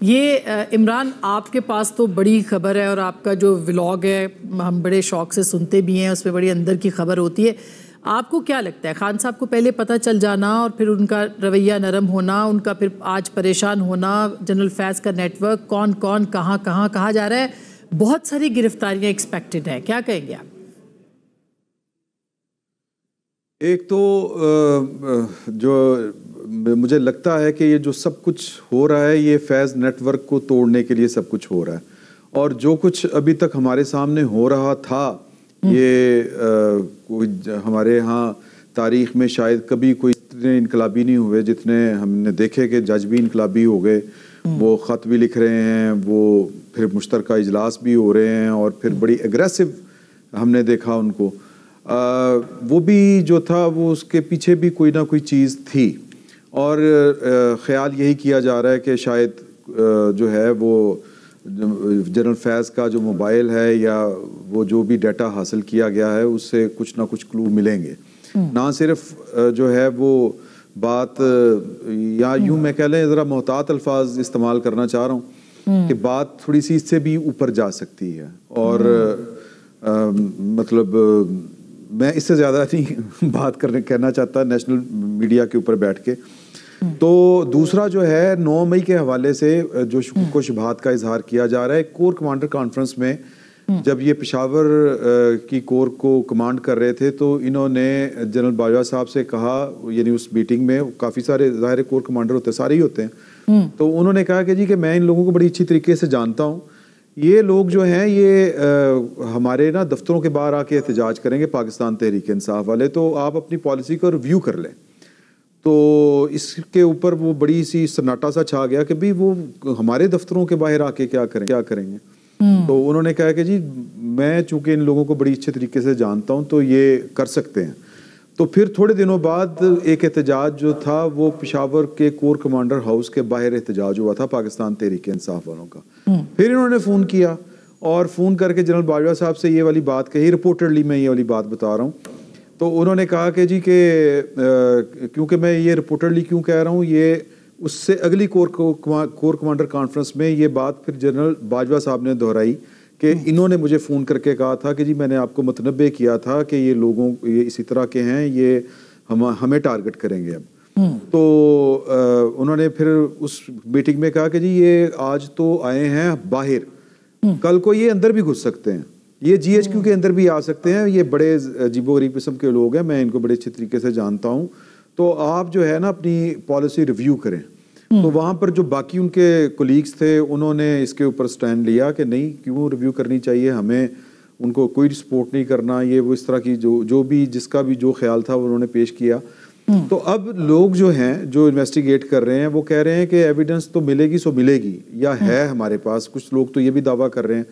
یہ عمران آپ کے پاس تو بڑی خبر ہے اور آپ کا جو ولاگ ہے ہم بڑے شوق سے سنتے بھی ہیں، اس میں بڑی اندر کی خبر ہوتی ہے. آپ کو کیا لگتا ہے خان صاحب کو پہلے پتہ چل جانا اور پھر ان کا رویہ نرم ہونا، ان کا پھر آج پریشان ہونا، جنرل فیض کا نیٹ ورک کون کون کہاں کہاں کہا جا رہا ہے بہت ساری گرفتاریاں ایکسپیکٹڈ ہیں، کیا کہیں گے آپ؟ ایک تو جو مجھے لگتا ہے کہ یہ جو سب کچھ ہو رہا ہے یہ فیض نیٹ ورک کو توڑنے کے لیے سب کچھ ہو رہا ہے، اور جو کچھ ابھی تک ہمارے سامنے ہو رہا تھا یہ ہمارے ہاں تاریخ میں شاید کبھی کوئی اتنے انقلابی نہیں ہوئے جتنے ہم نے دیکھے کہ جج بھی انقلابی ہو گئے، وہ خط بھی لکھ رہے ہیں، وہ پھر مشترکہ اجلاس بھی ہو رہے ہیں، اور پھر بڑی اگریسو ہم نے دیکھا ان کو. وہ بھی جو تھا وہ اس کے پیچھے بھی کوئی نہ کوئی چیز تھی، اور خیال یہی کیا جا رہا ہے کہ شاید جو ہے وہ جنرل فیض کا جو موبائل ہے یا وہ جو بھی ڈیٹا حاصل کیا گیا ہے اس سے کچھ نہ کچھ کلو ملیں گے. نہ صرف جو ہے وہ بات، یا یوں میں کہہ لیں ذرا محتاط الفاظ استعمال کرنا چاہ رہا ہوں کہ بات تھوڑی سی اس سے بھی اوپر جا سکتی ہے، اور مطلب میں اس سے زیادہ نہیں بات کہنا چاہتا نیشنل میڈیا کے اوپر بیٹھ کے. تو دوسرا جو ہے 9 مئی کے حوالے سے جو شکوک و شبہات کا اظہار کیا جا رہا ہے، کور کمانڈر کانفرنس میں جب یہ پشاور کی کور کو کمانڈ کر رہے تھے تو انہوں نے جنرل باجوہ صاحب سے کہا، یعنی اس میٹنگ میں کافی سارے ظاہر کور کمانڈر ہوتے ہیں، سارے ہی ہوتے ہیں، تو انہوں نے کہا کہ جی کہ میں ان لوگوں کو بڑی اچھی طریقے سے جانتا ہوں، یہ لوگ جو ہیں یہ ہمارے نا دفتروں کے باہر آ کے احتجاج کریں گے پاکستان تحریک انصاف والے، تو آپ اپنی پالیسی کو ریویو کر لیں. تو اس کے اوپر وہ بڑی سی سناٹا سا چھا گیا کہ بھئی وہ ہمارے دفتروں کے باہر آ کے کیا کریں گے. تو انہوں نے کہا کہ جی میں چونکہ ان لوگوں کو بڑی اچھے طریقے سے جانتا ہوں تو یہ کر سکتے ہیں. تو پھر تھوڑے دنوں بعد ایک احتجاج جو تھا وہ پشاور کے کور کمانڈر ہاؤس کے باہر احتجاج ہوا تھا پاکستان تحریک انصاف والوں کا. پھر انہوں نے فون کیا اور فون کر کے جنرل باجوہ صاحب سے یہ والی بات کہی، رپورٹڈلی میں یہ والی بات بتا رہا ہوں. تو انہوں نے کہا کہ جی کہ کیونکہ میں یہ رپورٹڈلی کیوں کہہ رہا ہوں، یہ اس سے اگلی کور کمانڈر کانفرنس میں یہ بات پھر جنرل باجوہ صاحب نے دہرائی کہ انہوں نے مجھے فون کر کے کہا تھا کہ جی میں نے آپ کو متنبع کیا تھا کہ یہ لوگوں یہ اسی طرح کے ہیں، یہ ہمیں ٹارگٹ کریں گے اب. تو انہوں نے پھر اس میٹنگ میں کہا کہ جی یہ آج تو آئے ہیں باہر، کل کو یہ اندر بھی گھس سکتے ہیں، یہ جی ایچ کیو کے اندر بھی آ سکتے ہیں، یہ بڑے عجیب و غریب قسم کے لوگ ہیں، میں ان کو بڑے اچھے طریقے سے جانتا ہوں، تو آپ جو ہے نا اپنی پالیسی ریویو کریں. تو وہاں پر جو باقی ان کے کولیگز تھے انہوں نے اس کے اوپر سٹینڈ لیا کہ نہیں، کیوں ریویو کرنی چاہیے، ہمیں ان کو کوئی سپورٹ نہیں کرنا، یہ وہ اس طرح کی جو بھی جس کا بھی جو خیال تھا انہوں نے پیش کیا. تو اب لوگ جو ہیں جو انویسٹیگیٹ کر رہے ہیں وہ کہہ رہے ہیں کہ ایویڈنس تو ملے گی سو ملے گی، یا ہے ہمارے پاس. کچھ لوگ تو یہ بھی دعویٰ کر رہے ہیں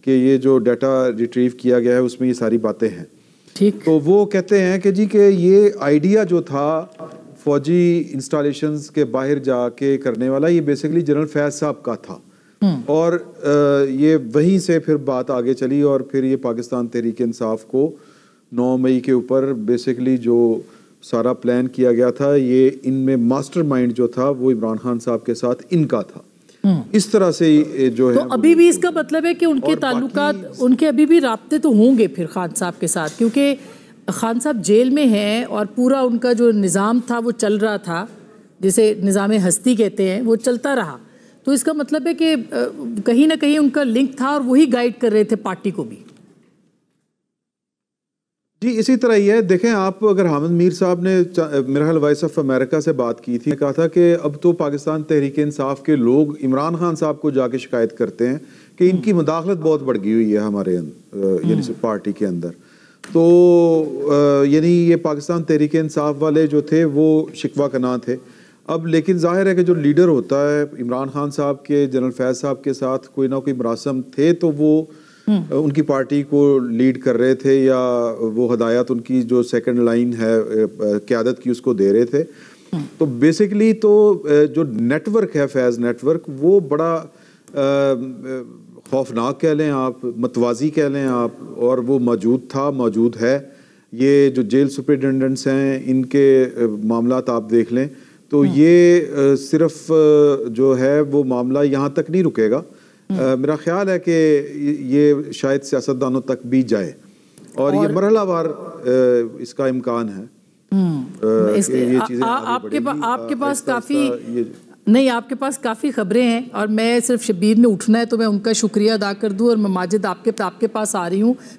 کہ یہ جو ڈیٹا ریٹریو کیا گیا ہے اس میں یہ ساری باتیں ہیں. تو وہ کہتے ہیں کہ جی کہ یہ آئیڈیا جو تھا فوجی انسٹالیشنز کے باہر جا کے کرنے والا، یہ بیسیکلی جنرل فیض صاحب کا تھا، اور یہ وہیں سے پھر بات آگے چلی، اور پھر یہ پاکستان تحریک انصاف کو 9 مئی کے اوپر بیسیکلی جو سارا پلان کیا گیا تھا، یہ ان میں ماسٹر مائنڈ جو تھا وہ عمران خان صاحب کے ساتھ ان کا تھا. اس طرح سے جو ہے تو ابھی بھی اس کا مطلب ہے کہ ان کے تعلقات، ان کے ابھی بھی رابطے تو ہوں گے پھر خان صاحب کے ساتھ، کیونکہ خان صاحب جیل میں ہیں اور پورا ان کا جو نظام تھا وہ چل رہا تھا، جسے نظام ہستی کہتے ہیں، وہ چلتا رہا. تو اس کا مطلب ہے کہ کہیں نہ کہیں ان کا لنک تھا اور وہی گائیڈ کر رہے تھے پارٹی کو بھی. جی اسی طرح ہی ہے. دیکھیں آپ اگر حامد میر صاحب نے میرا خیال وائس آف امریکہ سے بات کی تھی، کہا تھا کہ اب تو پاکستان تحریک انصاف کے لوگ عمران خان صاحب کو جا کے شکایت کرتے ہیں کہ ان کی مداخلت بہت بڑھ گئی ہوئی ہے ہمارے یعنی پارٹی کے اندر. تو یعنی یہ پاکستان تحریک انصاف والے جو تھے وہ شکوہ کناں تھے. اب لیکن ظاہر ہے کہ جو لیڈر ہوتا ہے عمران خان صاحب کے جنرل فیض صاحب کے ساتھ کوئی نہ کوئی مراسم تھے، تو وہ ان کی پارٹی کو لیڈ کر رہے تھے، یا وہ ہدایات ان کی جو سیکنڈ لائن ہے قیادت کی اس کو دے رہے تھے. تو بیسیکلی تو جو نیٹ ورک ہے فیض نیٹ ورک، وہ بڑا خوفناک کہہ لیں آپ، متوازی کہہ لیں آپ، اور وہ موجود تھا، موجود ہے. یہ جو جیل سپرنٹینڈنٹس ہیں ان کے معاملات آپ دیکھ لیں تو یہ صرف جو ہے وہ معاملہ یہاں تک نہیں رکے گا. میرا خیال ہے کہ یہ شاید سیاستدانوں تک بھی جائے اور یہ مرحلہ وار اس کا امکان ہے. آپ کے پاس کافی نہیں، آپ کے پاس کافی خبریں ہیں اور میں صرف شبیر نے اٹھنا ہے تو میں ان کا شکریہ ادا کر دوں. اور میں ماجد آپ کے پاس آ رہی ہوں.